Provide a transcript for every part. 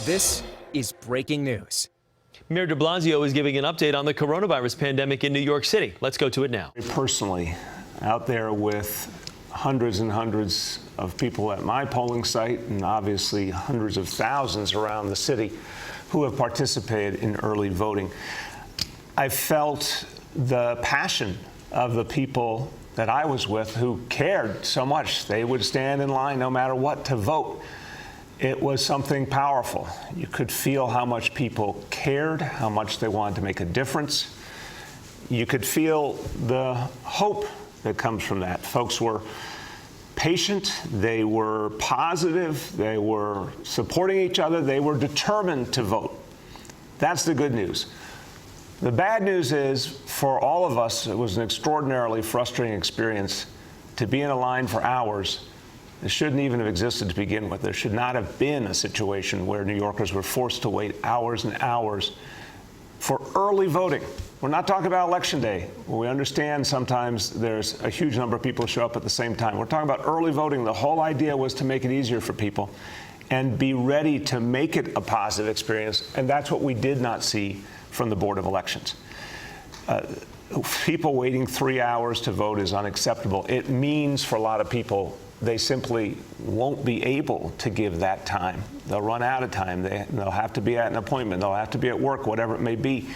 This is breaking news. Mayor de Blasio is giving an update on the coronavirus pandemic in New York City. Let's go to it now. Personally, out there with hundreds and hundreds of people at my polling site and obviously hundreds of thousands around the city who have participated in early voting, I felt the passion of the people that I was with who cared so much. They would stand in line no matter what to vote. It was something powerful. You could feel how much people cared, how much they wanted to make a difference. You could feel the hope that comes from that. Folks were patient, they were positive, they were supporting each other, they were determined to vote. That's the good news. The bad news is, for all of us, it was an extraordinarily frustrating experience to be in a line for hours. It shouldn't even have existed to begin with. There should not have been a situation where New Yorkers were forced to wait hours and hours for early voting. We're not talking about Election Day. We understand sometimes there's a huge number of people who show up at the same time. We're talking about early voting. The whole idea was to make it easier for people and be ready to make it a positive experience, and that's what we did not see from the Board of Elections. People waiting 3 hours to vote is unacceptable. It means for a lot of people they simply won't be able to give that time. They'll run out of time. They'll have to be at an appointment. They'll have to be at work, whatever it may be.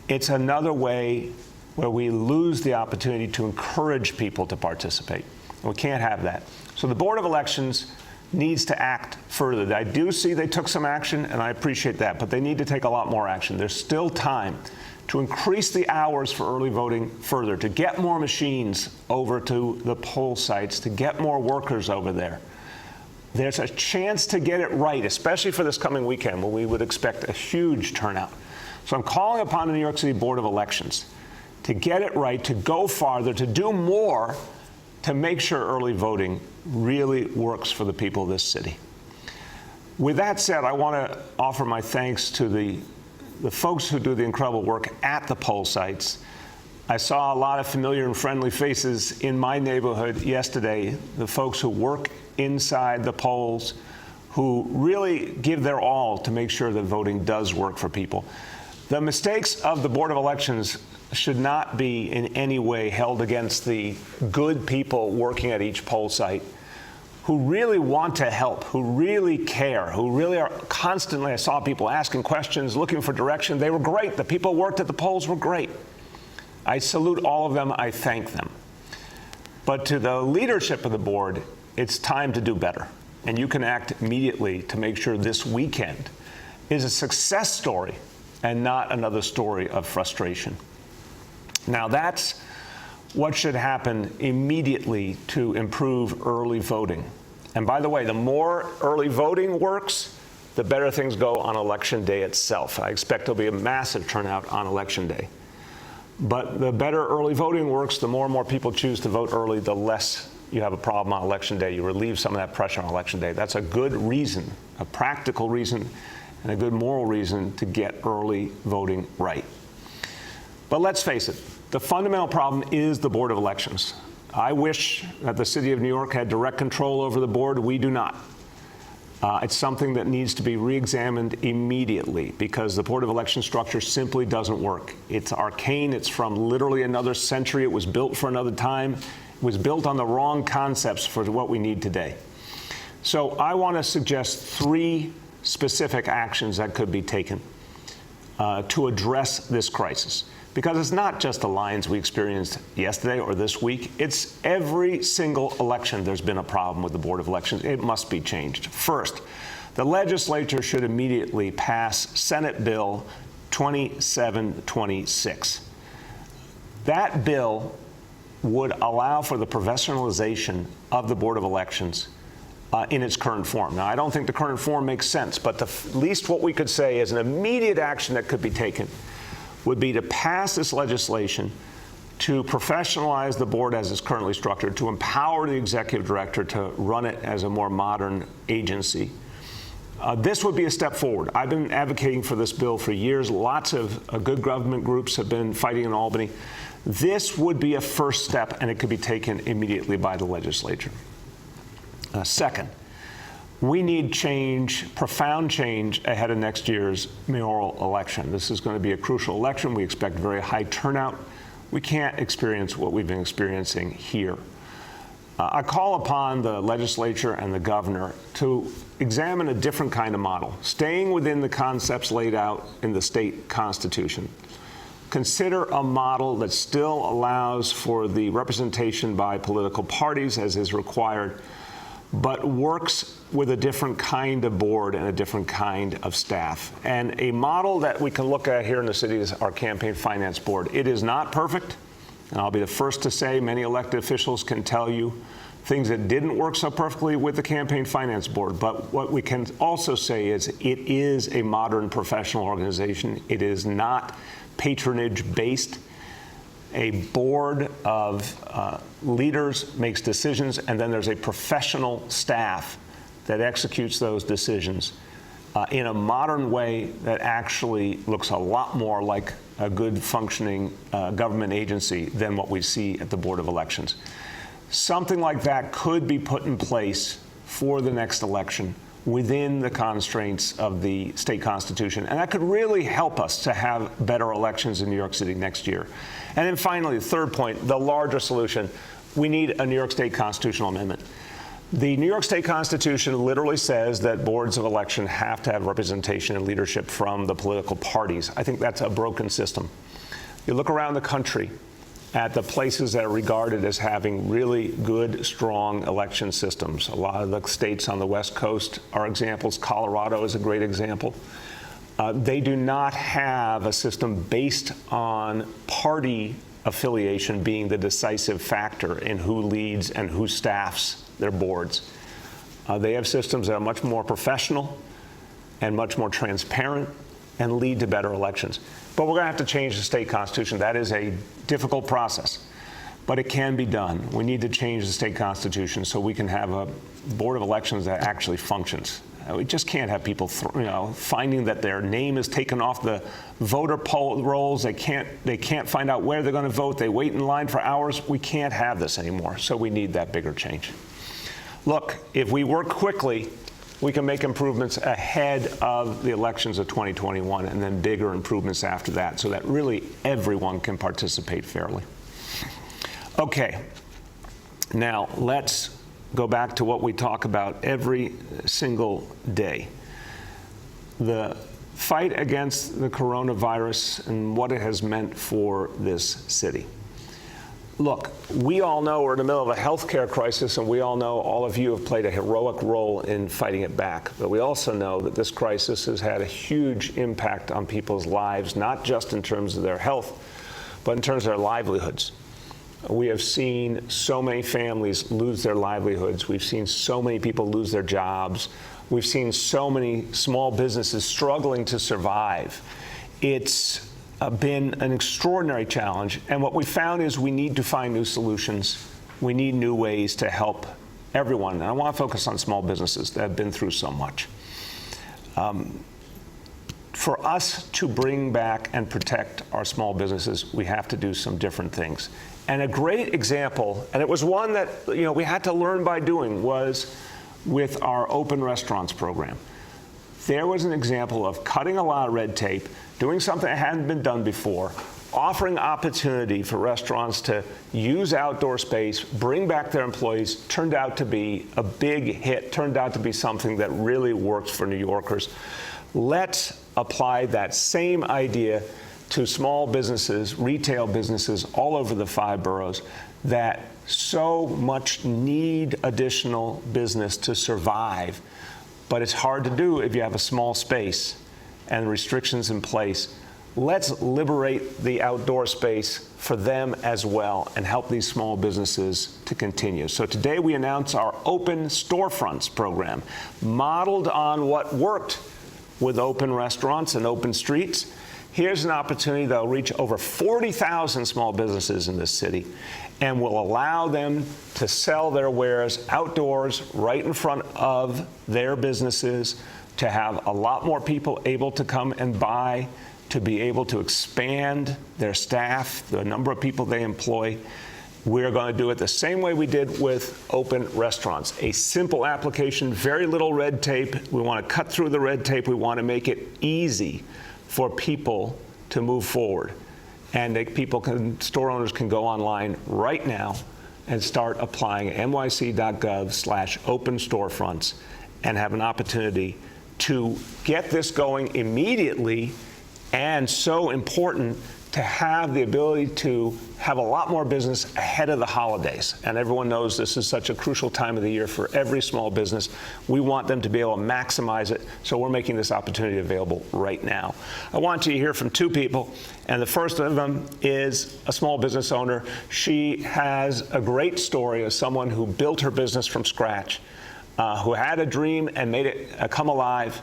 It's another way where we lose the opportunity to encourage people to participate. We can't have that. So the Board of Elections needs to act further. I do see they took some action, and I appreciate that, but they need to take a lot more action. There's still time to increase the hours for early voting further, to get more machines over to the poll sites, to get more workers over there. There's a chance to get it right, especially for this coming weekend when we would expect a huge turnout. So I'm calling upon the New York City Board of Elections to get it right, to go farther, to do more to make sure early voting really works for the people of this city. With that said, I want to offer my thanks to the folks who do the incredible work at the poll sites. I saw a lot of familiar and friendly faces in my neighborhood yesterday, the folks who work inside the polls, who really give their all to make sure that voting does work for people. The mistakes of the Board of Elections should not be in any way held against the good people working at each poll site who really want to help, who really care, who really are constantly, I saw people asking questions, looking for direction. They were great. The people who worked at the polls were great. I salute all of them. I thank them. But to the leadership of the board, it's time to do better. And you can act immediately to make sure this weekend is a success story and not another story of frustration. Now, that's what should happen immediately to improve early voting. And by the way, the more early voting works, the better things go on Election Day itself. I expect there'll be a massive turnout on Election Day. But the better early voting works, the more and more people choose to vote early, the less you have a problem on Election Day. You relieve some of that pressure on Election Day. That's a good reason, a practical reason, and a good moral reason to get early voting right. But let's face it, the fundamental problem is the Board of Elections. I wish that the City of New York had direct control over the board. We do not. It's something that needs to be re-examined immediately because the Board of Election structure simply doesn't work. It's arcane. It's from literally another century. It was built for another time. It was built on the wrong concepts for what we need today. So I want to suggest 3 specific actions that could be taken to address this crisis. Because it's not just the lines we experienced yesterday or this week. It's every single election there's been a problem with the Board of Elections. It must be changed. First, the legislature should immediately pass Senate Bill 2726. That bill would allow for the professionalization of the Board of Elections in its current form. Now, I don't think the current form makes sense, but at least what we could say is an immediate action that could be taken would be to pass this legislation to professionalize the board as it's currently structured, to empower the executive director to run it as a more modern agency. This would be a step forward. I've been advocating for this bill for years. Lots of good government groups have been fighting in Albany. This would be a first step, and it could be taken immediately by the legislature. Second, We need change, profound change, ahead of next year's mayoral election. This is going to be a crucial election. We expect very high turnout. We can't experience what we've been experiencing here. I call upon the legislature and the governor to examine a different kind of model, staying within the concepts laid out in the state constitution. Consider a model that still allows for the representation by political parties as is required, but works with a different kind of board and a different kind of staff. And a model that we can look at here in the city is our campaign finance board. It is not perfect, and I'll be the first to say many elected officials can tell you things that didn't work so perfectly with the campaign finance board. But what we can also say is it is a modern professional organization. It is not patronage-based. A board of leaders makes decisions, and then there's a professional staff that executes those decisions in a modern way that actually looks a lot more like a good functioning government agency than what we see at the Board of Elections. Something like that could be put in place for the next election within the constraints of the state constitution. And that could really help us to have better elections in New York City next year. And then finally, the third point, the larger solution, we need a New York State constitutional amendment. The New York State Constitution literally says that boards of election have to have representation and leadership from the political parties. I think that's a broken system. You look around the country at the places that are regarded as having really good, strong election systems. A lot of the states on the West Coast are examples. Colorado is a great example. They do not have a system based on party affiliation being the decisive factor in who leads and who staffs their boards. They have systems that are much more professional and much more transparent and lead to better elections. But we're going to have to change the state constitution. That is a difficult process, but it can be done. We need to change the state constitution so we can have a board of elections that actually functions. We just can't have people, finding that their name is taken off the voter poll rolls. They can't find out where they're going to vote. They wait in line for hours. We can't have this anymore. So we need that bigger change. Look, if we work quickly, we can make improvements ahead of the elections of 2021 and then bigger improvements after that so that really everyone can participate fairly. Okay, now let's go back to what we talk about every single day. The fight against the coronavirus and what it has meant for this city. Look, we all know we're in the middle of a healthcare crisis, and we all know all of you have played a heroic role in fighting it back. But we also know that this crisis has had a huge impact on people's lives, not just in terms of their health, but in terms of their livelihoods. We have seen so many families lose their livelihoods. We've seen so many people lose their jobs. We've seen so many small businesses struggling to survive. It's been an extraordinary challenge, and what we found is we need to find new solutions. We need new ways to help everyone, and I want to focus on small businesses that have been through so much. For us to bring back and protect our small businesses, we have to do some different things. And a great example, and it was one that we had to learn by doing, was with our open restaurants program. There was an example of cutting a lot of red tape, doing something that hadn't been done before, offering opportunity for restaurants to use outdoor space, bring back their employees, turned out to be a big hit, turned out to be something that really works for New Yorkers. Let's apply that same idea to small businesses, retail businesses all over the 5 boroughs that so much need additional business to survive. But it's hard to do if you have a small space and restrictions in place. Let's liberate the outdoor space for them as well and help these small businesses to continue. So today we announce our Open Storefronts program, modeled on what worked with open restaurants and open streets. Here's an opportunity that will reach over 40,000 small businesses in this city and will allow them to sell their wares outdoors right in front of their businesses, to have a lot more people able to come and buy, to be able to expand their staff, the number of people they employ. We're going to do it the same way we did with open restaurants. A simple application, very little red tape. We want to cut through the red tape. We want to make it easy for people to move forward. And store owners can go online right now and start applying at nyc.gov/open storefronts and have an opportunity to get this going immediately, and so important to have the ability to have a lot more business ahead of the holidays. And everyone knows this is such a crucial time of the year for every small business. We want them to be able to maximize it, so we're making this opportunity available right now. I want you to hear from two people, and the first of them is a small business owner. She has a great story of someone who built her business from scratch, who had a dream and made it come alive,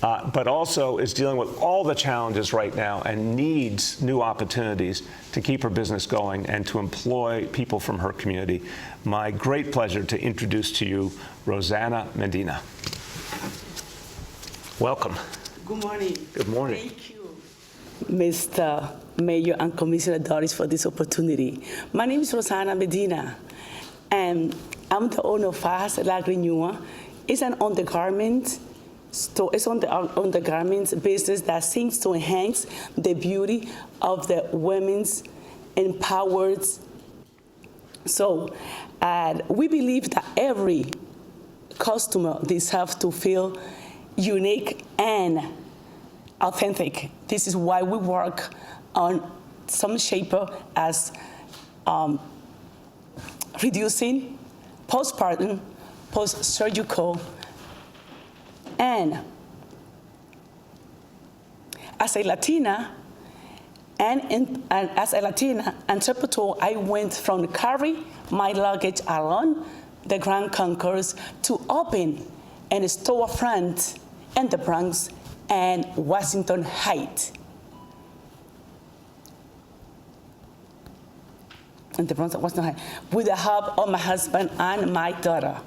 but also is dealing with all the challenges right now and needs new opportunities to keep her business going and to employ people from her community. My great pleasure to introduce to you Rosanna Medina. Welcome. Good morning. Good morning. Thank you, Mr. Mayor and Commissioner Doris, for this opportunity. My name is Rosanna Medina, and I'm the owner of Fajas La Grinua. It's an undergarment store. It's on the undergarments business that seeks to enhance the beauty of the women's empowered. So we believe that every customer deserves to feel unique and authentic. This is why we work on some shaper as reducing postpartum, post-surgical, and as a Latina and as a Latina entrepreneur, I went from carry my luggage along the Grand Concourse to open a storefront in the Bronx and Washington Heights. In the Bronx and Washington Heights, with the help of my husband and my daughter.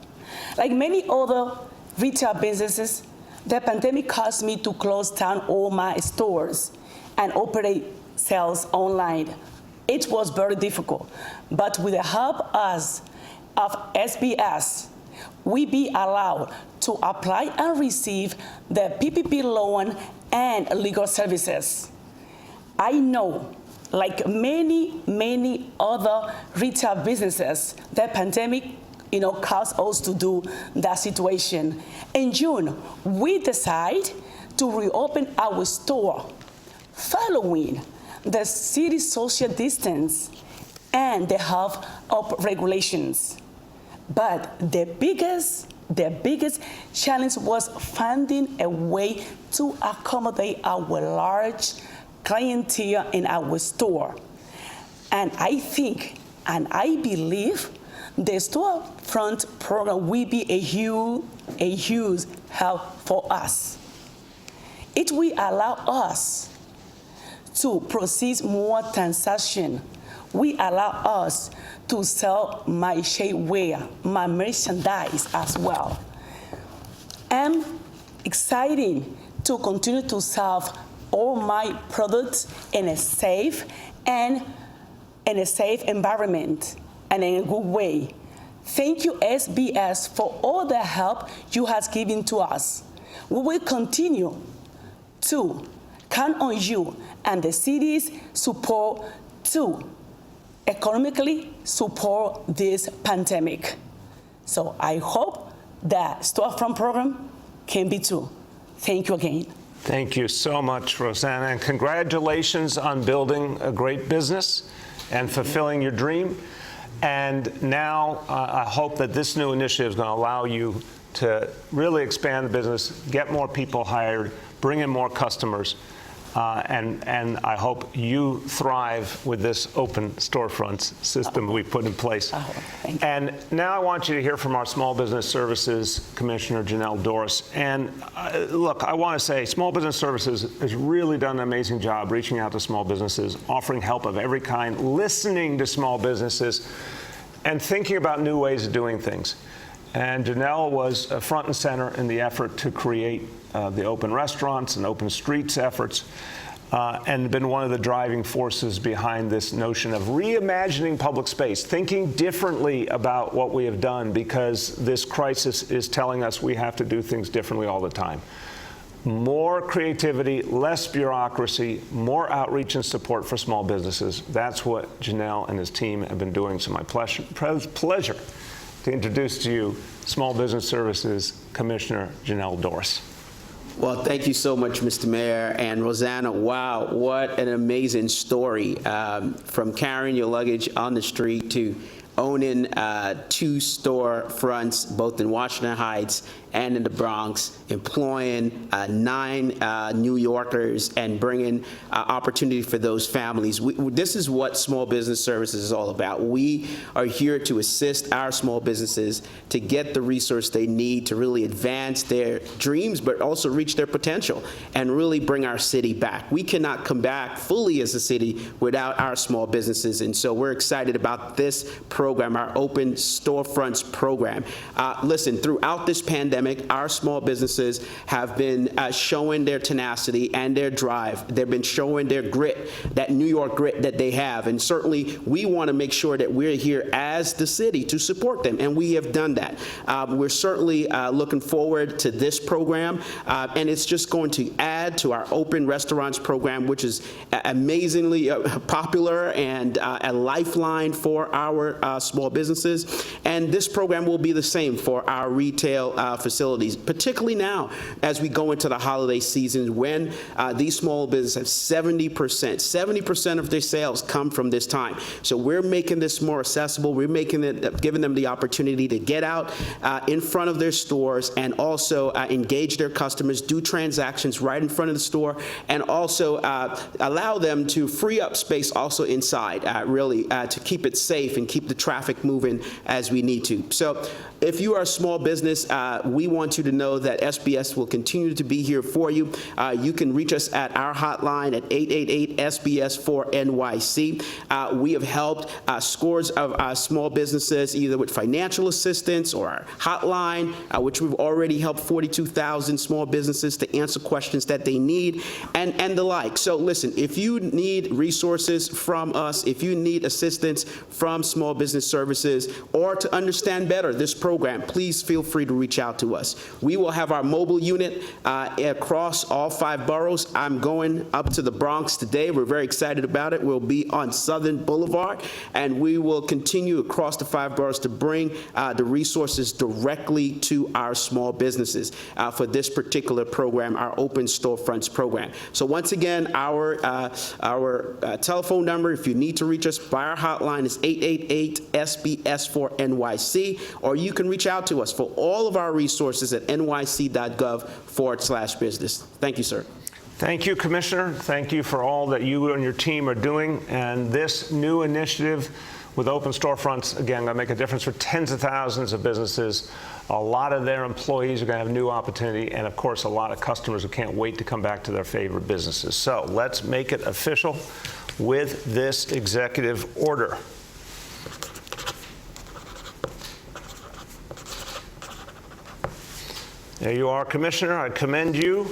Like many other retail businesses, the pandemic caused me to close down all my stores and operate sales online. It was very difficult, but with the help of SBS, we be allowed to apply and receive the PPP loan and legal services. I know, like many other retail businesses, the pandemic caused us to do that situation. In June, we decided to reopen our store following the city's social distance and the health of regulations. But the biggest challenge was finding a way to accommodate our large clientele in our store. And I think, and I believe, the Storefront program will be a huge help for us. It will allow us to proceed more transactions. We allow us to sell my shapewear, my merchandise as well. I'm excited to continue to sell all my products in a safe environment and in a good way. Thank you, SBS, for all the help you have given to us. We will continue to count on you and the city's support to economically support this pandemic. So I hope that Storefront program can be too. Thank you again. Thank you so much, Rosanna, and congratulations on building a great business and fulfilling your dream. And now I hope that this new initiative is going to allow you to really expand the business, get more people hired, bring in more customers, and I hope you thrive with this open storefronts system we put in place. Thank you. And now I want you to hear from our Small Business Services Commissioner, Janelle Doris. And look, I want to say Small Business Services has really done an amazing job reaching out to small businesses, offering help of every kind, listening to small businesses, and thinking about new ways of doing things. And Janelle was front and center in the effort to create the open restaurants and open streets efforts. and been one of the driving forces behind this notion of reimagining public space, thinking differently about what we have done, because this crisis is telling us we have to do things differently all the time. More creativity, less bureaucracy, more outreach and support for small businesses. That's what Janelle and his team have been doing. So my pleasure to introduce to you Small Business Services Commissioner Janelle Dorris. Well, thank you so much, Mr. Mayor. And Rosanna, wow, what an amazing story. From carrying your luggage on the street to owning 2 storefronts, both in Washington Heights and in the Bronx, employing 9 New Yorkers and bringing opportunity for those families. This is what Small Business Services is all about. We are here to assist our small businesses to get the resource they need to really advance their dreams, but also reach their potential and really bring our city back. We cannot come back fully as a city without our small businesses, and so we're excited about this program, our Open Storefronts program. Listen, throughout this pandemic, our small businesses have been showing their tenacity and their drive. They've been showing their grit, that New York grit that they have. And certainly we want to make sure that we're here as the city to support them, and we have done that. We're certainly looking forward to this program, and it's just going to add to our Open Restaurants program, which is amazingly popular and a lifeline for our small businesses. And this program will be the same for our retail facilities, particularly now as we go into the holiday season when these small businesses have 70% of their sales come from this time. So we're making this more accessible. We're making it, giving them the opportunity to get out in front of their stores and also engage their customers, do transactions right in front of the store, and also allow them to free up space also inside, really to keep it safe and keep the traffic moving as we need to. So if you are a small business, we want you to know that SBS will continue to be here for you. You can reach us at our hotline at 888-SBS4-NYC. We have helped scores of small businesses either with financial assistance or our hotline, which we've already helped 42,000 small businesses to answer questions that they need, and the like. So listen, if you need resources from us, if you need assistance from Small Business Services, or to understand better this program, please feel free to reach out to us. We will have our mobile unit across all 5 boroughs. I'm going up to the Bronx today. We're very excited about it. We'll be on Southern Boulevard, and we will continue across the 5 boroughs to bring the resources directly to our small businesses for this particular program, our Open Storefronts program. So once again, our telephone number, if you need to reach us by our hotline, is 888-SBS4-NYC, or you can reach out to us for all of our resources at nyc.gov/business. Thank you, sir. Thank you, Commissioner. Thank you for all that you and your team are doing. And this new initiative with Open Storefronts, again, going to make a difference for tens of thousands of businesses. A lot of their employees are going to have new opportunity, and of course, a lot of customers who can't wait to come back to their favorite businesses. So let's make it official with this executive order. There you are, Commissioner. I commend you.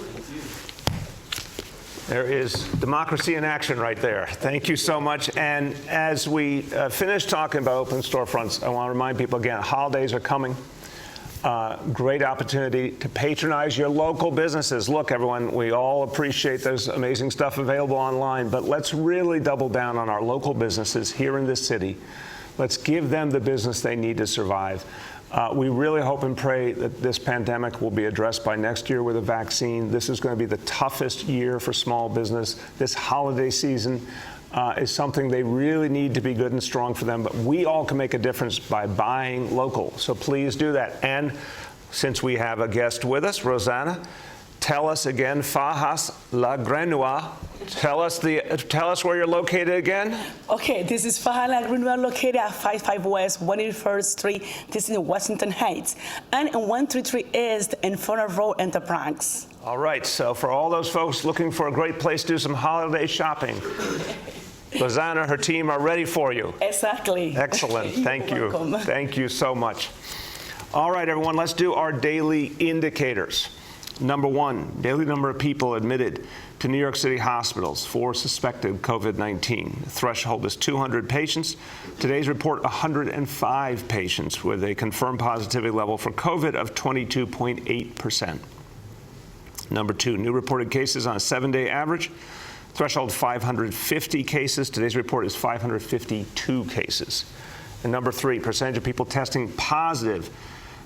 There is democracy in action right there. Thank you so much. And as we finish talking about Open Storefronts, I want to remind people again, holidays are coming. Great opportunity to patronize your local businesses. Look, everyone, we all appreciate there's amazing stuff available online, but let's really double down on our local businesses here in this city. Let's give them the business they need to survive. We really hope and pray that this pandemic will be addressed by next year with a vaccine. This is going to be the toughest year for small business. This holiday season is something they really need to be good and strong for them, but we all can make a difference by buying local. So please do that. And since we have a guest with us, Rosanna, tell us again, Fajas La Grenouille. Tell us where you're located again. Okay, this is Fajas La Grenouille, located at 55 West 181st Street. This is in Washington Heights, and in 133 East in Fuller Road in the Bronx. All right, so for all those folks looking for a great place to do some holiday shopping, Rosanna, her team are ready for you. Exactly. Excellent. Thank you. Welcome. Thank you so much. All right, everyone, let's do our daily indicators. Number one, daily number of people admitted to New York City hospitals for suspected COVID-19. The threshold is 200 patients. Today's report, 105 patients with a confirmed positivity level for COVID of 22.8%. Number two, new reported cases on a 7-day average. Threshold 550 cases. Today's report is 552 cases. And number three, percentage of people testing positive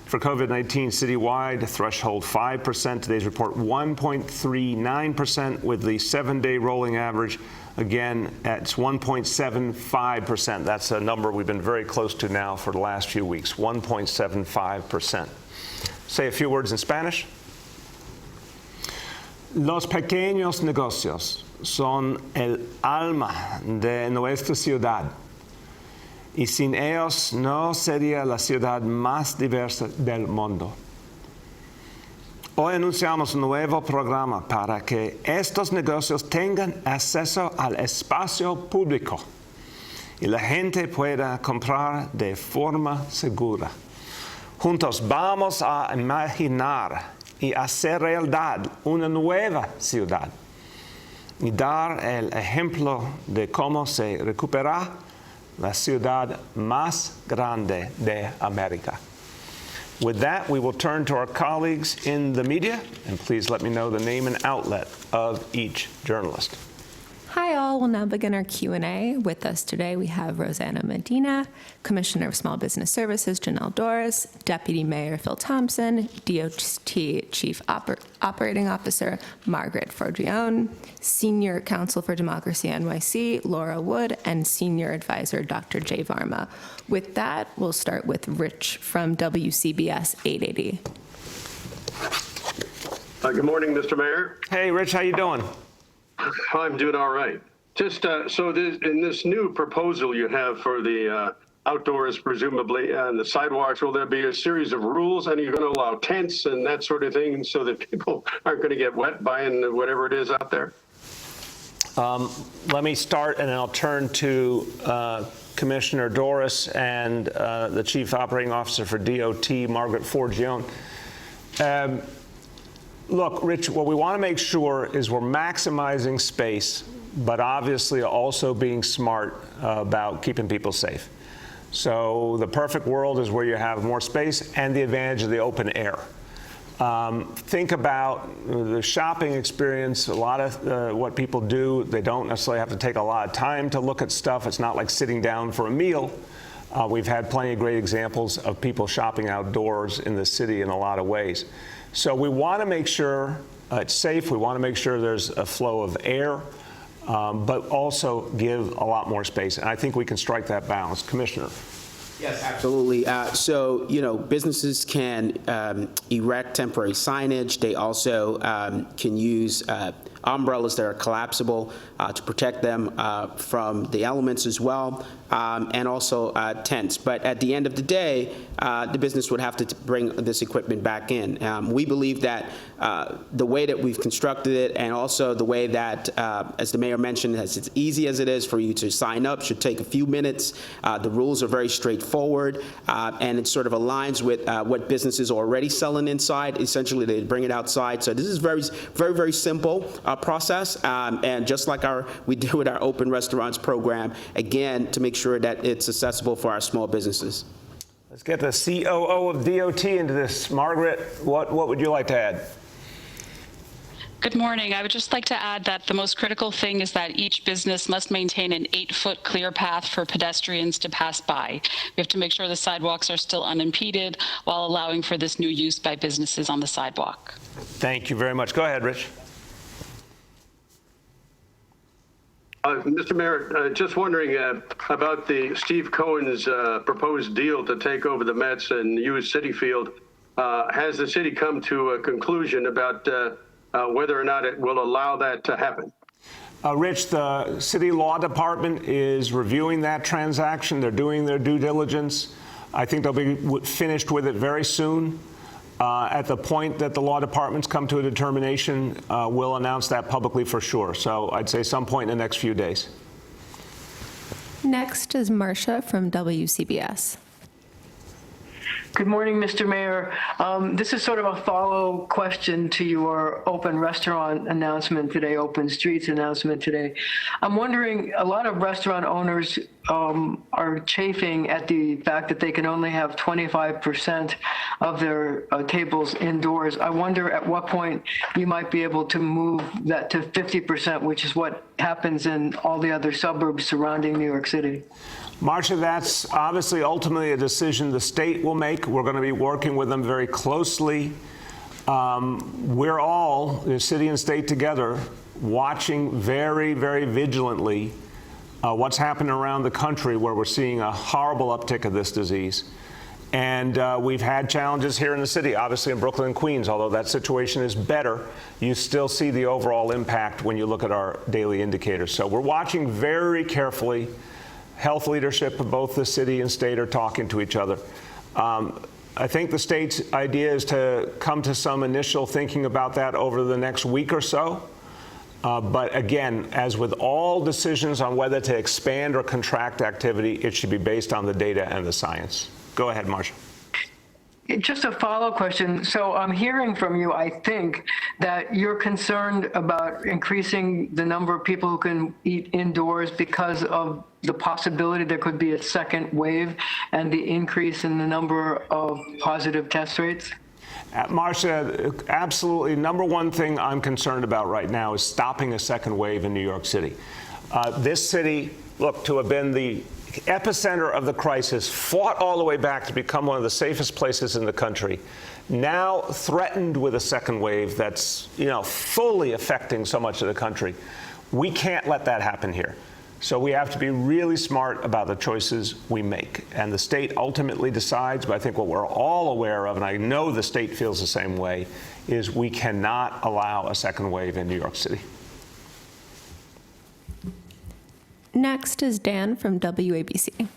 for COVID-19 citywide, threshold 5%. Today's report 1.39%, with the 7-day rolling average. Again, it's 1.75%. That's a number we've been very close to now for the last few weeks, 1.75%. Say a few words in Spanish. Los pequeños negocios son el alma de nuestra ciudad. Y sin ellos no sería la ciudad más diversa del mundo. Hoy anunciamos un nuevo programa para que estos negocios tengan acceso al espacio público y la gente pueda comprar de forma segura. Juntos vamos a imaginar y hacer realidad una nueva ciudad y dar el ejemplo de cómo se recupera la ciudad más grande de América. With that, we will turn to our colleagues in the media, and please let me know the name and outlet of each journalist. Hi all, we'll now begin our Q&A. With us today we have Rosanna Medina, Commissioner of Small Business Services Janelle Dorris, Deputy Mayor Phil Thompson, DOT Chief Operating Officer Margaret Forgione, Senior Counsel for Democracy NYC Laura Wood, and Senior Advisor Dr. Jay Varma. With that, we'll start with Rich from WCBS 880. Good morning, Mr. Mayor. Hey, Rich, how you doing? I'm doing all right. Just in this new proposal you have for the outdoors, presumably, and the sidewalks, will there be a series of rules? And are you going to allow tents and that sort of thing so that people aren't going to get wet buying whatever it is out there? Let me start, and then I'll turn to Commissioner Dorris and the Chief Operating Officer for DOT, Margaret Forgione. Look, Rich, what we want to make sure is we're maximizing space, but obviously also being smart about keeping people safe. So the perfect world is where you have more space and the advantage of the open air. Think about the shopping experience. A lot of what people do, they don't necessarily have to take a lot of time to look at stuff. It's not like sitting down for a meal. We've had plenty of great examples of people shopping outdoors in the city in a lot of ways. So we want to make sure it's safe. We want to make sure there's a flow of air, but also give a lot more space. And I think we can strike that balance. Commissioner. Yes, absolutely. So, businesses can erect temporary signage. They also can use umbrellas that are collapsible to protect them from the elements as well, and also tents. But at the end of the day, the business would have to bring this equipment back in. We believe that the way that we've constructed it, and also the way that, as the mayor mentioned, as easy as it is for you to sign up, should take a few minutes. The rules are very straightforward, and it sort of aligns with what businesses are already selling inside. Essentially, they bring it outside. So this is very, very, very simple process, and just like we do with our Open Restaurants program, again, to make sure that it's accessible for our small businesses. Let's get the COO of DOT into this. Margaret, what would you like to add? Good morning. I would just like to add that the most critical thing is that each business must maintain an 8-foot clear path for pedestrians to pass by. We have to make sure the sidewalks are still unimpeded while allowing for this new use by businesses on the sidewalk. Thank you very much. Go ahead, Rich. Mr. Mayor, just wondering about the Steve Cohen's proposed deal to take over the Mets and use Citi Field. Has the city come to a conclusion about whether or not it will allow that to happen? Rich, the city law department is reviewing that transaction. They're doing their due diligence. I think they'll be finished with it very soon. At the point that the law departments come to a determination, we'll announce that publicly for sure. So I'd say some point in the next few days. Next is Marcia from WCBS. Good morning, Mr. Mayor. This is sort of a follow question to your open restaurant announcement today, open streets announcement today. I'm wondering, a lot of restaurant owners are chafing at the fact that they can only have 25% of their tables indoors. I wonder at what point you might be able to move that to 50%, which is what happens in all the other suburbs surrounding New York City. Marcia, that's obviously ultimately a decision the state will make. We're going to be working with them very closely. We're all, the city and state together, watching very, very vigilantly what's happening around the country where we're seeing a horrible uptick of this disease. And we've had challenges here in the city, obviously in Brooklyn and Queens, although that situation is better. You still see the overall impact when you look at our daily indicators. So we're watching very carefully. Health leadership of both the city and state are talking to each other. I think the state's idea is to come to some initial thinking about that over the next week or so. But again, as with all decisions on whether to expand or contract activity, it should be based on the data and the science. Go ahead, Marcia. Just a follow-up question. So I'm hearing from you, I think, that you're concerned about increasing the number of people who can eat indoors because of the possibility there could be a second wave and the increase in the number of positive test rates? Marcia, absolutely. Number one thing I'm concerned about right now is stopping a second wave in New York City. This city, look, to have been the epicenter of the crisis, fought all the way back to become one of the safest places in the country, now threatened with a second wave that's, fully affecting so much of the country. We can't let that happen here. So we have to be really smart about the choices we make. And the state ultimately decides, but I think what we're all aware of, and I know the state feels the same way, is we cannot allow a second wave in New York City. Next is Dan from WABC.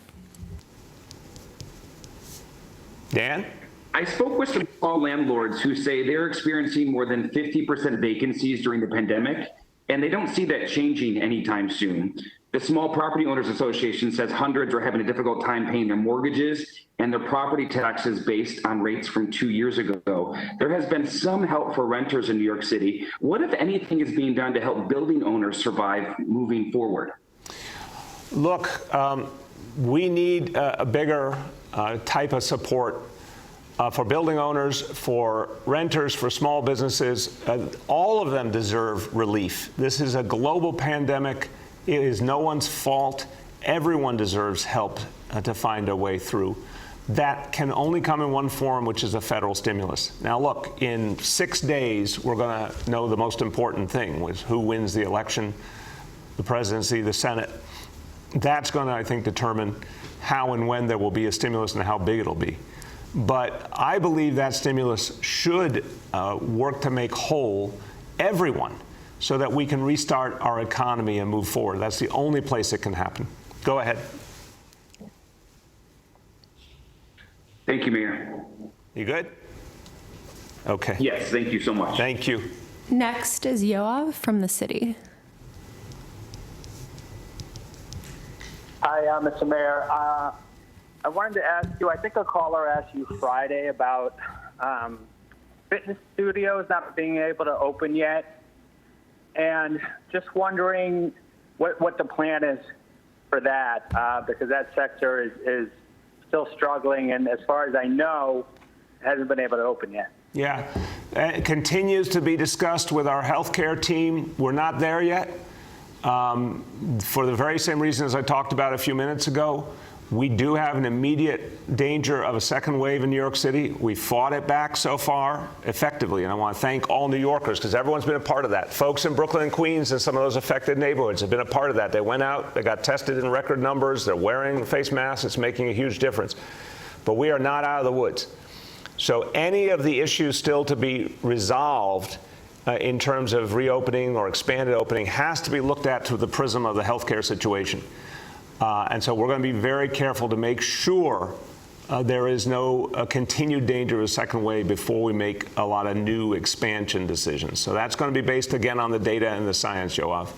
Dan? I spoke with some small landlords who say they're experiencing more than 50% vacancies during the pandemic, and they don't see that changing anytime soon. The Small Property Owners Association says hundreds are having a difficult time paying their mortgages and their property taxes based on rates from 2 years ago. There has been some help for renters in New York City. What, if anything, is being done to help building owners survive moving forward? Look, we need a bigger type of support for building owners, for renters, for small businesses. All of them deserve relief. This is a global pandemic. It is no one's fault. Everyone deserves help to find a way through. That can only come in one form, which is a federal stimulus. Now, look, in 6 days, we're going to know the most important thing, which is who wins the election, the presidency, the Senate. That's going to, I think, determine how and when there will be a stimulus and how big it'll be. But I believe that stimulus should work to make whole everyone so that we can restart our economy and move forward. That's the only place it can happen. Go ahead. Thank you, Mayor. You good? Okay. Yes, thank you so much. Thank you. Next is Yoav from the city. Hi, Mr. Mayor. I wanted to ask you, I think a caller asked you Friday about fitness studios not being able to open yet. And just wondering what the plan is for that, because that sector is still struggling, and as far as I know, hasn't been able to open yet. Yeah, it continues to be discussed with our healthcare team. We're not there yet. For the very same reason as I talked about a few minutes ago. We do have an immediate danger of a second wave in New York City. We fought it back so far effectively, and I want to thank all New Yorkers because everyone's been a part of that. Folks in Brooklyn and Queens and some of those affected neighborhoods have been a part of that. They went out, they got tested in record numbers, they're wearing face masks, it's making a huge difference. But we are not out of the woods. So any of the issues still to be resolved in terms of reopening or expanded opening has to be looked at through the prism of the healthcare situation. And so we're going to be very careful to make sure there is no continued danger of a second wave before we make a lot of new expansion decisions. So that's going to be based, again, on the data and the science, Yoav.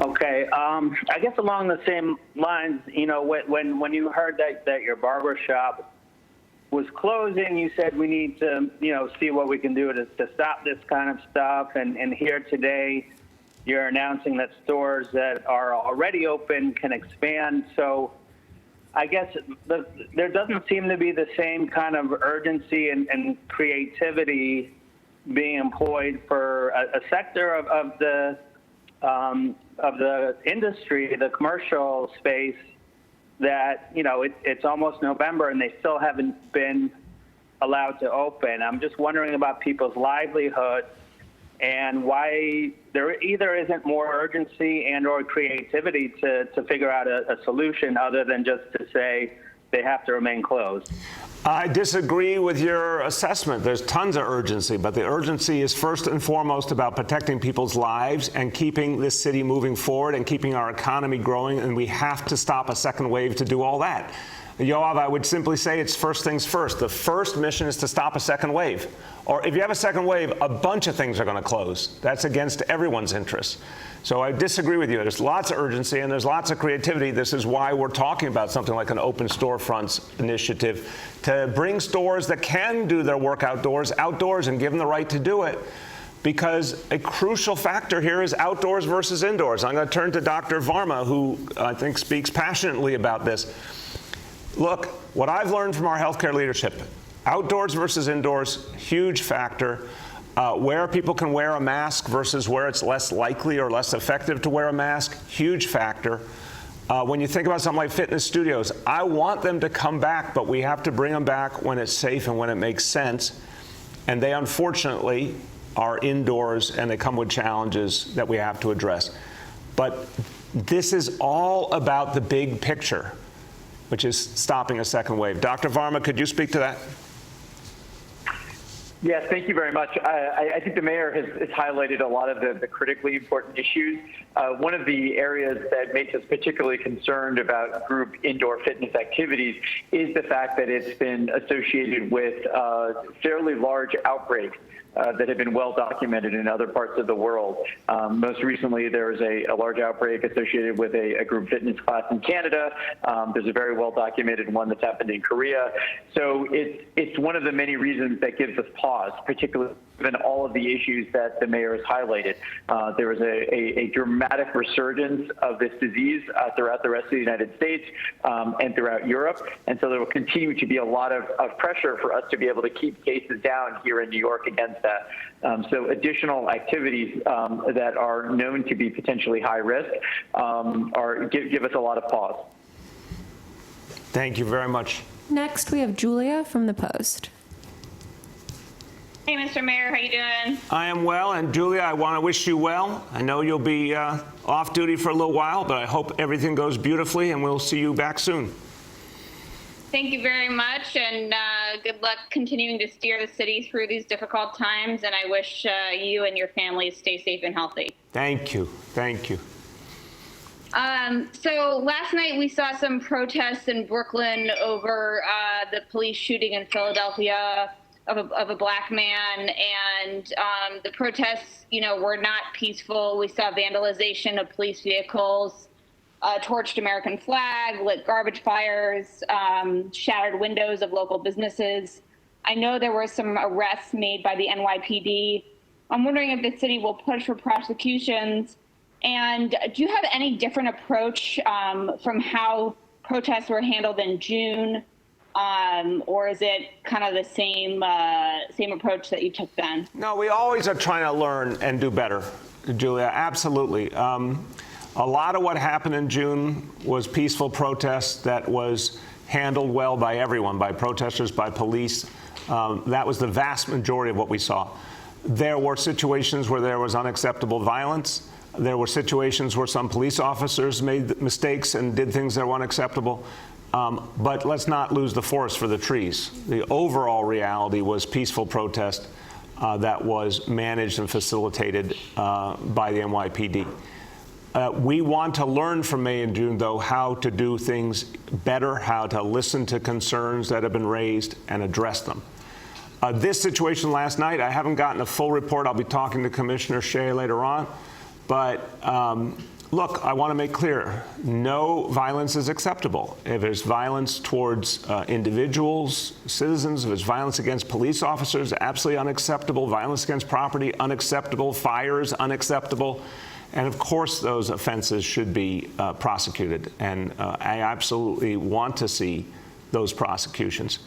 Okay. Okay. I guess along the same lines, you know, when you heard that your barber shop was closing, you said we need to, you know, see what we can do to stop this kind of stuff. And here today, you're announcing that stores that are already open can expand. So I guess there doesn't seem to be the same kind of urgency and creativity being employed for a sector of the industry, the commercial space, that, you know, it's almost November and they still haven't been allowed to open. I'm just wondering about people's livelihoods and why there either isn't more urgency and or creativity to figure out a solution other than just to say they have to remain closed. I disagree with your assessment. There's tons of urgency, but the urgency is first and foremost about protecting people's lives and keeping this city moving forward and keeping our economy growing, and we have to stop a second wave to do all that. Yoav, I would simply say it's first things first. The first mission is to stop a second wave. Or if you have a second wave, a bunch of things are going to close. That's against everyone's interests. So I disagree with you. There's lots of urgency and there's lots of creativity. This is why we're talking about something like an open storefronts initiative to bring stores that can do their work outdoors and give them the right to do it. Because a crucial factor here is outdoors versus indoors. I'm going to turn to Dr. Varma, who I think speaks passionately about this. Look, what I've learned from our healthcare leadership, outdoors versus indoors, huge factor. Where people can wear a mask versus where it's less likely or less effective to wear a mask, huge factor. When you think about something like fitness studios, I want them to come back, but we have to bring them back when it's safe and when it makes sense. And they unfortunately are indoors and they come with challenges that we have to address. But this is all about the big picture, which is stopping a second wave. Dr. Varma, could you speak to that? Yes, thank you very much. I think the mayor has highlighted a lot of the critically important issues. One of the areas that makes us particularly concerned about group indoor fitness activities is the fact that it's been associated with fairly large outbreaks that have been well documented in other parts of the world. Most recently, there was a large outbreak associated with a group fitness class in Canada. There's a very well documented one that's happened in Korea. So it's one of the many reasons that gives us pause, particularly given all of the issues that the mayor has highlighted. There was a dramatic resurgence of this disease throughout the rest of the United States and throughout Europe. And so there will continue to be a lot of pressure for us to be able to keep cases down here in New York against that. So additional activities that are known to be potentially high risk give us a lot of pause. Thank you very much. Next, we have Julia from the Post. Hey, Mr. Mayor, how you doing? I am well, and Julia, I want to wish you well. I know you'll be off duty for a little while, but I hope everything goes beautifully, and we'll see you back soon. Thank you very much, and good luck continuing to steer the city through these difficult times, and I wish you and your families stay safe and healthy. Thank you. Thank you. So last night we saw some protests in Brooklyn over the police shooting in Philadelphia of a black man, and the protests, were not peaceful. We saw vandalization of police vehicles, torched American flag, lit garbage fires, shattered windows of local businesses. I know there were some arrests made by the NYPD. I'm wondering if the city will push for prosecutions. And do you have any different approach from how protests were handled in June? Or is it kind of the same approach that you took then? No, we always are trying to learn and do better, Julia, absolutely. A lot of what happened in June was peaceful protest that was handled well by everyone, by protesters, by police. That was the vast majority of what we saw. There were situations where there was unacceptable violence. There were situations where some police officers made mistakes and did things that were unacceptable. But let's not lose the forest for the trees. The overall reality was peaceful protest that was managed and facilitated by the NYPD. We want to learn from May and June, though, how to do things better, how to listen to concerns that have been raised and address them. This situation last night, I haven't gotten a full report. I'll be talking to Commissioner Shea later on. But Look, I want to make clear, no violence is acceptable. If there's violence towards individuals, citizens, if there's violence against police officers, absolutely unacceptable. Violence against property, unacceptable. Fires, unacceptable. And of course, those offenses should be prosecuted. And I absolutely want to see those prosecutions.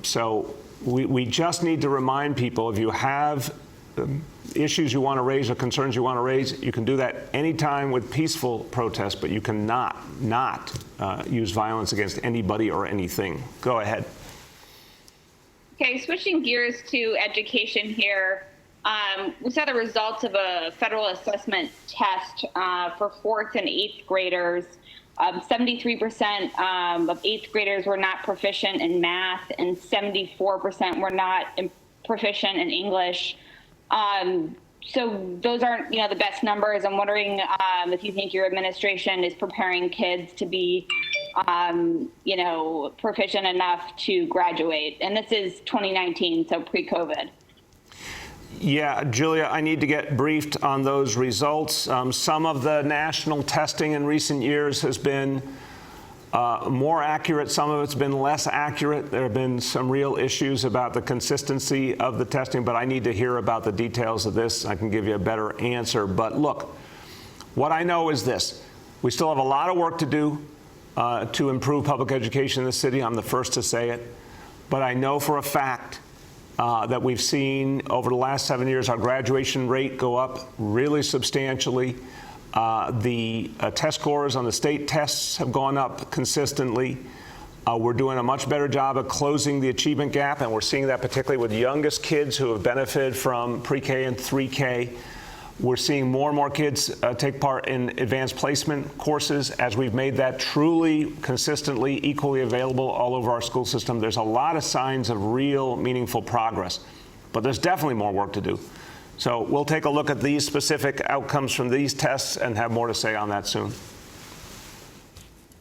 So we just need to remind people, if you have issues you want to raise or concerns you want to raise, you can do that anytime with peaceful protest, but you cannot use violence against anybody or anything. Go ahead. Okay, switching gears to education here. We saw the results of a federal assessment test for 4th and 8th graders. 73% of 8th graders were not proficient in math, and 74% were not proficient in English. So those aren't, the best numbers. I'm wondering if you think your administration is preparing kids to be, proficient enough to graduate. And this is 2019, so pre-COVID. Yeah, Julia, I need to get briefed on those results. Some of the national testing in recent years has been more accurate. Some of it's been less accurate. There have been some real issues about the consistency of the testing, but I need to hear about the details of this. I can give you a better answer. But look, what I know is this. We still have a lot of work to do to improve public education in the city. I'm the first to say it. But I know for a fact that we've seen over the last 7 years our graduation rate go up really substantially. The test scores on the state tests have gone up consistently. We're doing a much better job of closing the achievement gap, and we're seeing that particularly with the youngest kids who have benefited from pre-K and 3K. We're seeing more and more kids take part in advanced placement courses as we've made that truly, consistently, equally available all over our school system. There's a lot of signs of real, meaningful progress, but there's definitely more work to do. So we'll take a look at these specific outcomes from these tests and have more to say on that soon.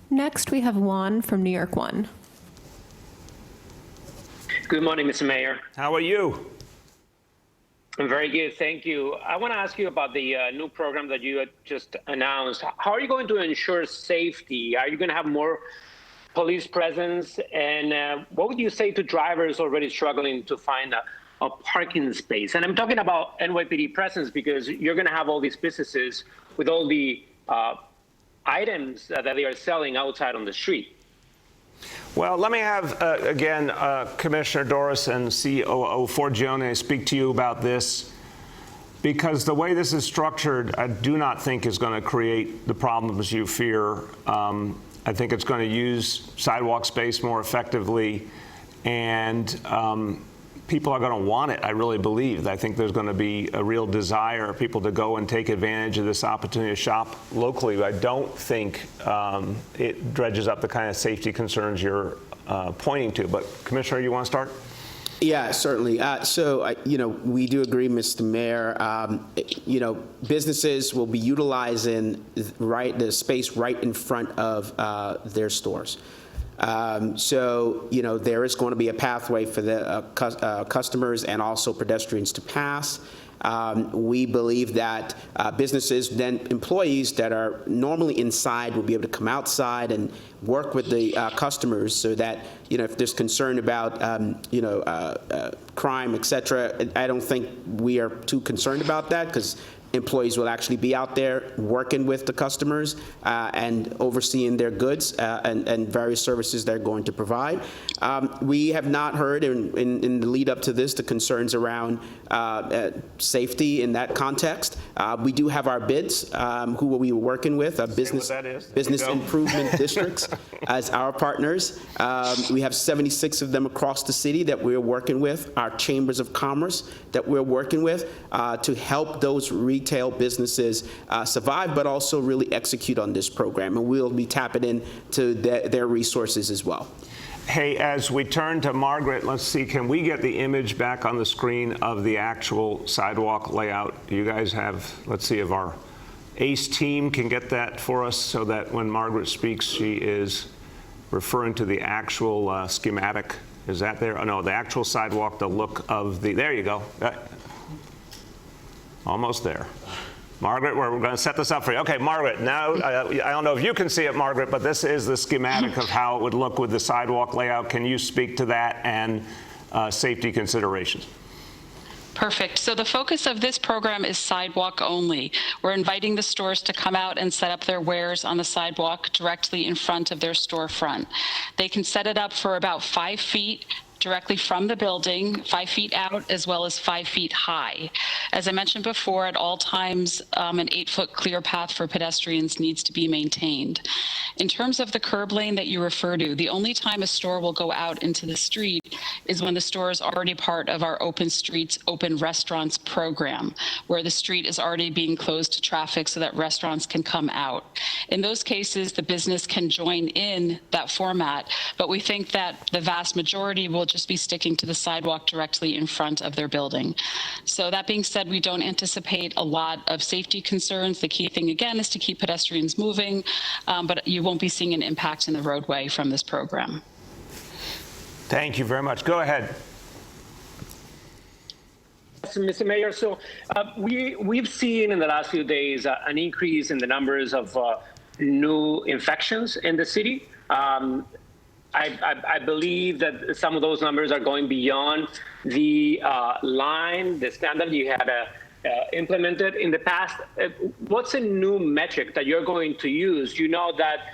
Next, we have Juan from New York One. Good morning, Mr. Mayor. How are you? I'm very good, thank you. I want to ask you about the new program that you had just announced. How are you going to ensure safety? Are you going to have more police presence? And what would you say to drivers already struggling to find a parking space? And I'm talking about NYPD presence because you're going to have all these businesses with all the items that they are selling outside on the street. Well, let me have, again, Commissioner Doris and COO Forgione speak to you about this, because the way this is structured, I do not think is going to create the problems you fear. I think it's going to use sidewalk space more effectively, and people are going to want it, I really believe. I think there's going to be a real desire of people to go and take advantage of this opportunity to shop locally. I don't think it dredges up the kind of safety concerns you're pointing to. But Commissioner, you want to start? Yeah, certainly. We do agree, Mr. Mayor. Businesses will be utilizing the space right in front of their stores. There is going to be a pathway for the customers and also pedestrians to pass. We believe that businesses, then employees that are normally inside will be able to come outside and work with the customers so that, if there's concern about, crime, et cetera, I don't think we are too concerned about that because employees will actually be out there working with the customers and overseeing their goods and various services they're going to provide. We have not heard in the lead up to this the concerns around safety in that context. We do have our bids, who we were working with, business improvement districts as our partners. We have 76 of them across the city that we're working with, our chambers of commerce that we're working with to help those retail businesses survive, but also really execute on this program. And we'll be tapping into their resources as well. Hey, as we turn to Margaret, let's see, can we get the image back on the screen of the actual sidewalk layout? You guys have, let's see if our ACE team can get that for us so that when Margaret speaks, she is referring to the actual schematic. Is that there? Oh, no, the actual sidewalk, the look of the, there you go. Almost there. Margaret, we're going to set this up for you. Okay, Margaret, now, I don't know if you can see it, Margaret, but this is the schematic of how it would look with the sidewalk layout. Can you speak to that and safety considerations? Perfect. So the focus of this program is sidewalk only. We're inviting the stores to come out and set up their wares on the sidewalk directly in front of their storefront. They can set it up for about 5 feet directly from the building, 5 feet out, as well as 5 feet high. As I mentioned before, at all times, an 8-foot clear path for pedestrians needs to be maintained. In terms of the curb lane that you refer to, the only time a store will go out into the street is when the store is already part of our Open Streets, Open Restaurants program, where the street is already being closed to traffic so that restaurants can come out. In those cases, the business can join in that format, but we think that the vast majority will just be sticking to the sidewalk directly in front of their building. So that being said, we don't anticipate a lot of safety concerns. The key thing, again, is to keep pedestrians moving, but you won't be seeing an impact in the roadway from this program. Thank you very much. Go ahead. Mr. Mayor, so we've seen in the last few days an increase in the numbers of new infections in the city. I believe that some of those numbers are going beyond the the standard you had implemented in the past. What's a new metric that you're going to use? You know that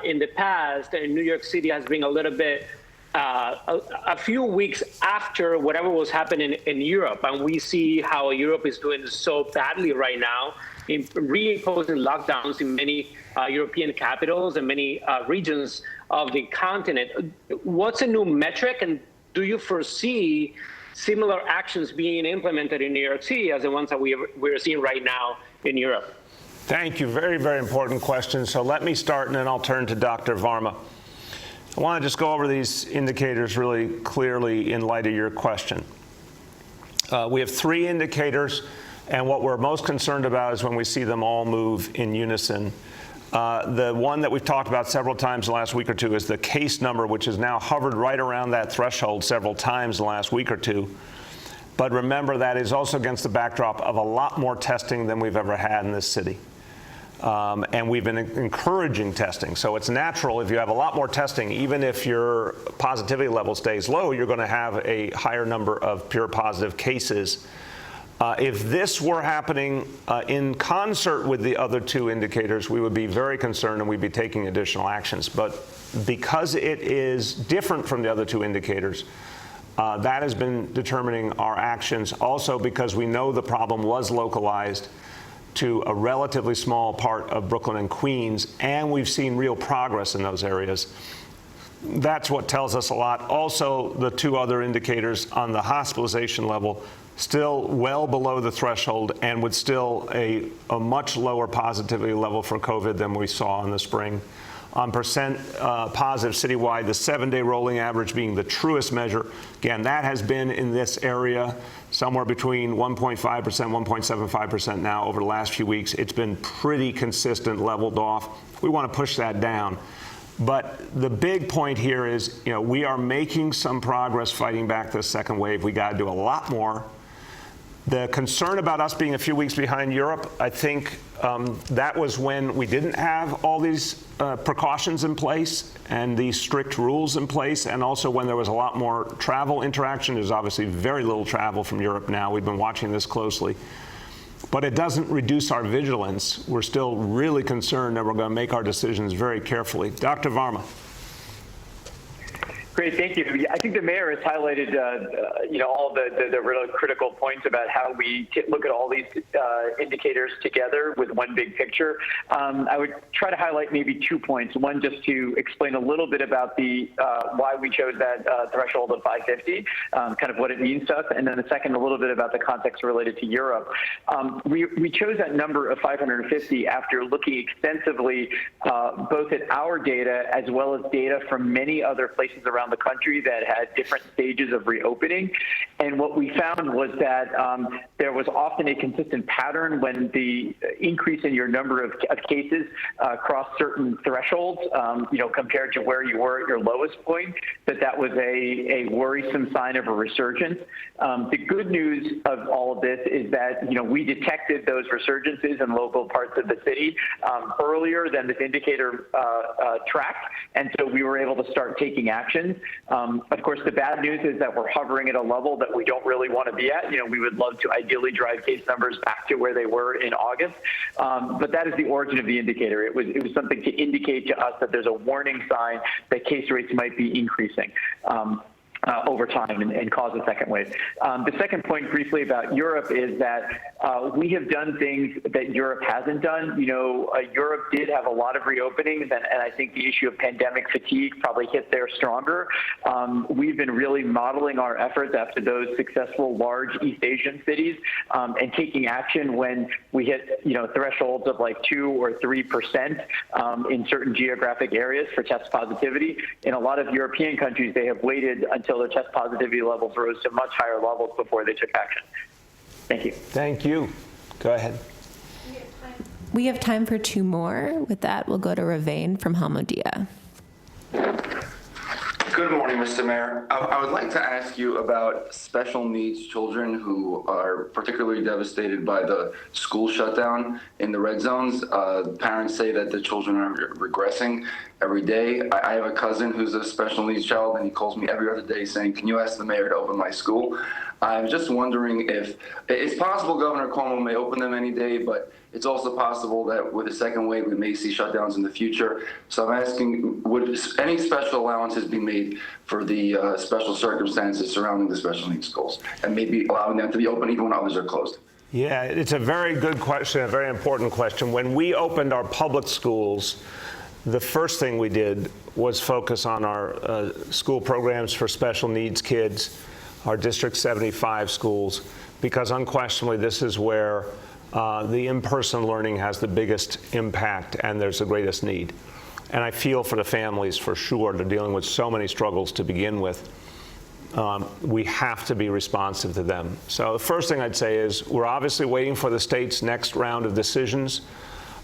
in the past, New York City has been a little bit a few weeks after whatever was happening in Europe, and we see how Europe is doing so badly right now in reimposing lockdowns in many European capitals and many regions of the continent. What's a new metric, and do you foresee similar actions being implemented in New York City as the ones that we're seeing right now in Europe? Thank you. Very, very important question. So let me start, and then I'll turn to Dr. Varma. I want to just go over these indicators really clearly in light of your question. We have 3 indicators, and what we're most concerned about is when we see them all move in unison. The one that we've talked about several times the last week or two is the case number, which has now hovered right around that threshold several times the last week or two. But remember, that is also against the backdrop of a lot more testing than we've ever had in this city. And we've been encouraging testing. So it's natural if you have a lot more testing, even if your positivity level stays low, you're going to have a higher number of pure positive cases. If this were happening in concert with the other 2 indicators, we would be very concerned and we'd be taking additional actions. But because it is different from the other 2 indicators, that has been determining our actions. Also because we know the problem was localized to a relatively small part of Brooklyn and Queens, and we've seen real progress in those areas. That's what tells us a lot. Also, the 2 other indicators on the hospitalization level, still well below the threshold and with still a much lower positivity level for COVID than we saw in the spring. On percent positive citywide, the 7-day rolling average being the truest measure. Again, that has been in this area somewhere between 1.5%, 1.75% now over the last few weeks. It's been pretty consistent, leveled off. We want to push that down. But the big point here is, we are making some progress fighting back this second wave. We got to do a lot more. The concern about us being a few weeks behind Europe, I think that was when we didn't have all these precautions in place and these strict rules in place, and also when there was a lot more travel interaction. There's obviously very little travel from Europe now. We've been watching this closely. But it doesn't reduce our vigilance. We're still really concerned that we're going to make our decisions very carefully. Dr. Varma. Great, thank you. I think the mayor has highlighted, all the really critical points about how we look at all these indicators together with one big picture. I would try to highlight maybe 2 points. One, just to explain a little bit about the why we chose that threshold of 550, kind of what it means to us, and then the second, a little bit about the context related to Europe. We chose that number of 550 after looking extensively both at our data as well as data from many other places around the country that had different stages of reopening. And what we found was that there was often a consistent pattern when the increase in your number of cases crossed certain thresholds, compared to where you were at your lowest point, that was a worrisome sign of a resurgence. The good news of all of this is that, we detected those resurgences in local parts of the city earlier than this indicator tracked, and so we were able to start taking action. Of course, the bad news is that we're hovering at a level that we don't really want to be at. We would love to ideally drive case numbers back to where they were in August, but that is the origin of the indicator. It was something to indicate to us that there's a warning sign that case rates might be increasing over time and cause a second wave. The second point briefly about Europe is that we have done things that Europe hasn't done. Europe did have a lot of reopenings, and I think the issue of pandemic fatigue probably hit there stronger. We've been really modeling our efforts after those successful large East Asian cities and taking action when we hit thresholds of like 2 or 3% in certain geographic areas for test positivity. In a lot of European countries, they have waited until their test positivity levels rose to much higher levels before they took action. Thank you. Thank you. Go ahead. We have time for 2 more. With that, we'll go to Ravane from Hamodia. Good morning, Mr. Mayor. I would like to ask you about special needs children who are particularly devastated by the school shutdown in the red zones. Parents say that the children are regressing every day. I have a cousin who's a special needs child, and he calls me every other day saying, "Can you ask the mayor to open my school?" I'm just wondering if it's possible Governor Cuomo may open them any day, but it's also possible that with a second wave, we may see shutdowns in the future. So I'm asking, would any special allowances be made for the special circumstances surrounding the special needs schools, and maybe allowing them to be open even when others are closed? Yeah, it's a very good question, a very important question. When we opened our public schools, the first thing we did was focus on our school programs for special needs kids, our District 75 schools, because unquestionably this is where the in-person learning has the biggest impact and there's the greatest need. And I feel for the families for sure. They're dealing with so many struggles to begin with. We have to be responsive to them. So the first thing I'd say is we're obviously waiting for the state's next round of decisions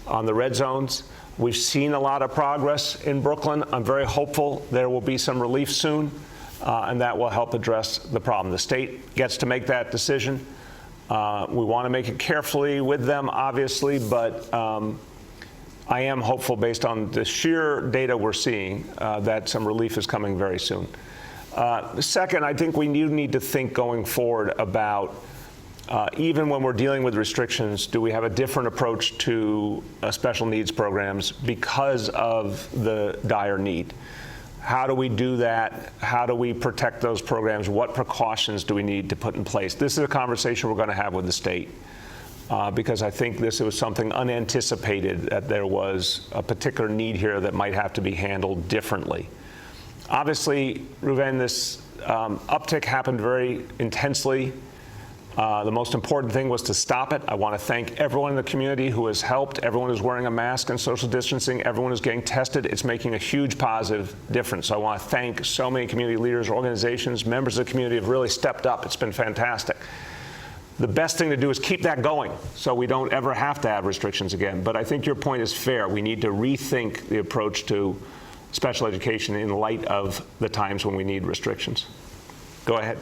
on the red zones. We've seen a lot of progress in Brooklyn. I'm very hopeful there will be some relief soon, and that will help address the problem. The state gets to make that decision. We want to make it carefully with them, obviously, but I am hopeful based on the sheer data we're seeing that some relief is coming very soon. Second, I think we need to think going forward about even when we're dealing with restrictions, do we have a different approach to special needs programs because of the dire need? How do we do that? How do we protect those programs? What precautions do we need to put in place? This is a conversation we're going to have with the state because I think this was something unanticipated, that there was a particular need here that might have to be handled differently. Obviously, Ruven, this uptick happened very intensely. The most important thing was to stop it. I want to thank everyone in the community who has helped, everyone who's wearing a mask and social distancing, everyone who's getting tested. It's making a huge positive difference. So I want to thank so many community leaders, organizations, members of the community have really stepped up. It's been fantastic. The best thing to do is keep that going so we don't ever have to have restrictions again. But I think your point is fair. We need to rethink the approach to special education in light of the times when we need restrictions. Go ahead.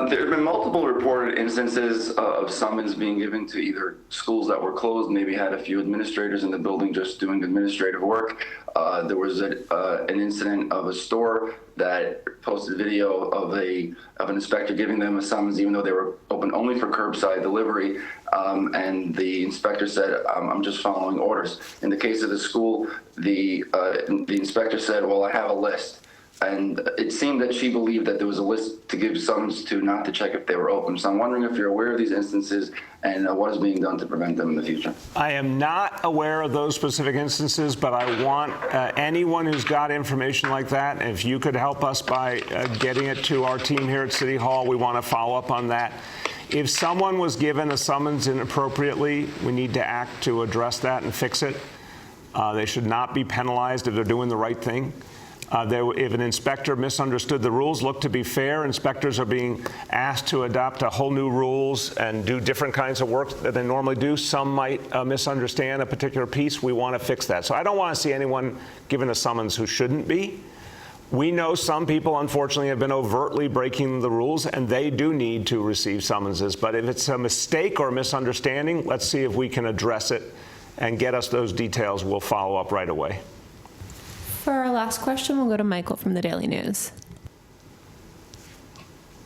There have been multiple reported instances of summons being given to either schools that were closed, maybe had a few administrators in the building just doing administrative work. There was an incident of a store that posted video of an inspector giving them a summons even though they were open only for curbside delivery. And the inspector said, I'm just following orders. In the case of the school, the inspector said, well, I have a list. And it seemed that she believed that there was a list to give summons to, not to check if they were open. So I'm wondering if you're aware of these instances and what is being done to prevent them in the future. I am not aware of those specific instances, but I want anyone who's got information like that, if you could help us by getting it to our team here at City Hall, we want to follow up on that. If someone was given a summons inappropriately, we need to act to address that and fix it. They should not be penalized if they're doing the right thing. If an inspector misunderstood the rules, look to be fair. Inspectors are being asked to adopt a whole new rules and do different kinds of work that they normally do. Some might misunderstand a particular piece. We want to fix that. So I don't want to see anyone given a summons who shouldn't be. We know some people, unfortunately, have been overtly breaking the rules, and they do need to receive summonses. But if it's a mistake or a misunderstanding, let's see if we can address it and get us those details. We'll follow up right away. For our last question, we'll go to Michael from the Daily News.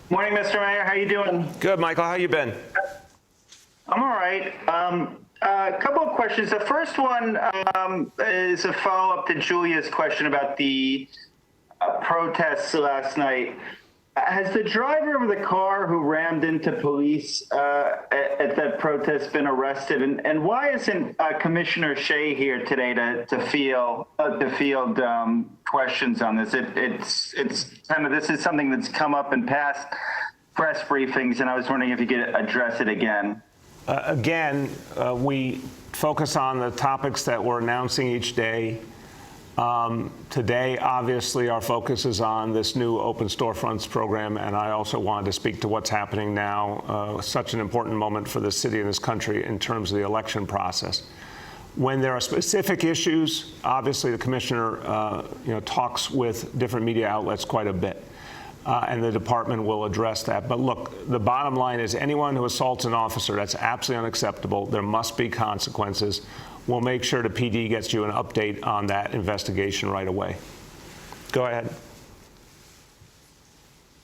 Morning, Mr. Mayor. How you doing? Good, Michael. How you been? I'm all right. A couple of questions. The first one is a follow-up to Julia's question about the protests last night. Has the driver of the car who rammed into police at that protest been arrested? And why isn't Commissioner Shea here today to field questions on this? It's kind of, this is something that's come up in past press briefings, and I was wondering if you could address it again. We focus on the topics that we're announcing each day. Today, obviously, our focus is on this new Open Storefronts program, and I also wanted to speak to what's happening now, such an important moment for the city and this country in terms of the election process. When there are specific issues, obviously the commissioner talks with different media outlets quite a bit, and the department will address that. But look, the bottom line is anyone who assaults an officer, that's absolutely unacceptable. There must be consequences. We'll make sure the PD gets you an update on that investigation right away. Go ahead.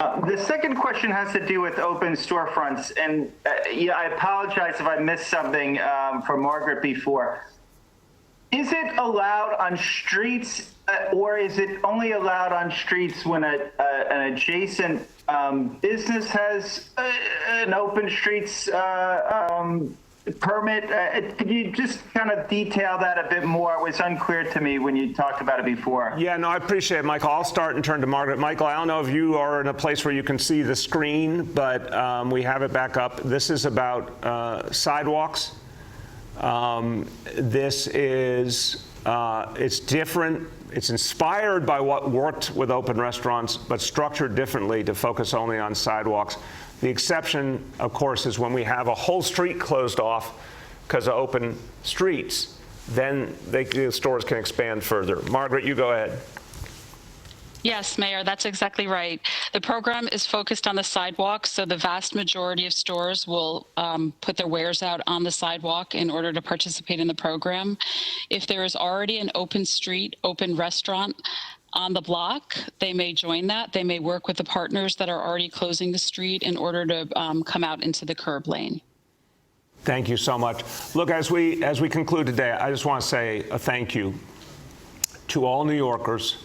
The second question has to do with open storefronts. And I apologize if I missed something from Margaret before. Is it allowed on streets, or is it only allowed on streets when an adjacent business has an open streets permit? Could you just kind of detail that a bit more? It was unclear to me when you talked about it before. Yeah, no, I appreciate it, Michael. I'll start and turn to Margaret. Michael, I don't know if you are in a place where you can see the screen, but we have it back up. This is about sidewalks. This is, it's different. It's inspired by what worked with open restaurants, but structured differently to focus only on sidewalks. The exception, of course, is when we have a whole street closed off because of open streets. Then the stores can expand further. Margaret, you go ahead. Yes, Mayor, that's exactly right. The program is focused on the sidewalk, so the vast majority of stores will put their wares out on the sidewalk in order to participate in the program. If there is already an open street, open restaurant on the block, they may join that. They may work with the partners that are already closing the street in order to come out into the curb lane. Thank you so much. Look, as we conclude today, I just want to say a thank you to all New Yorkers,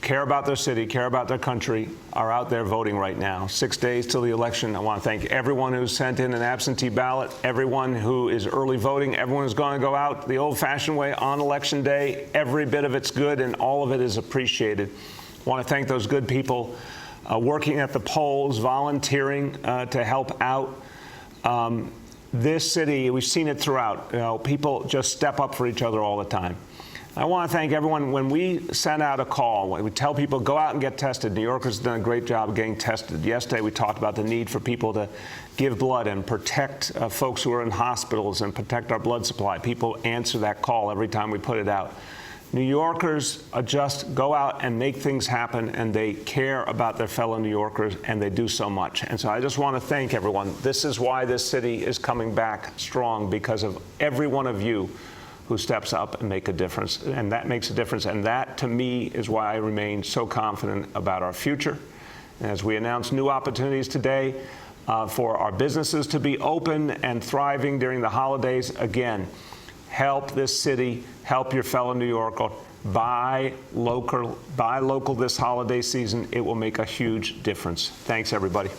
care about their city, care about their country, are out there voting right now. 6 days till the election. I want to thank everyone who's sent in an absentee ballot, everyone who is early voting, everyone who's going to go out the old-fashioned way on Election Day. Every bit of it's good, and all of it is appreciated. I want to thank those good people working at the polls, volunteering to help out. This city, we've seen it throughout. People just step up for each other all the time. I want to thank everyone. When we send out a call, when we tell people go out and get tested, New Yorkers have done a great job of getting tested. Yesterday we talked about the need for people to give blood and protect folks who are in hospitals and protect our blood supply. People answer that call every time we put it out. New Yorkers just go out and make things happen, and they care about their fellow New Yorkers, and they do so much. And so I just want to thank everyone. This is why this city is coming back strong, because of every one of you who steps up and make a difference, and that makes a difference. And that, to me, is why I remain so confident about our future. And as we announce new opportunities today for our businesses to be open and thriving during the holidays, again, help this city, help your fellow New Yorker, buy local this holiday season. It will make a huge difference. Thanks, everybody.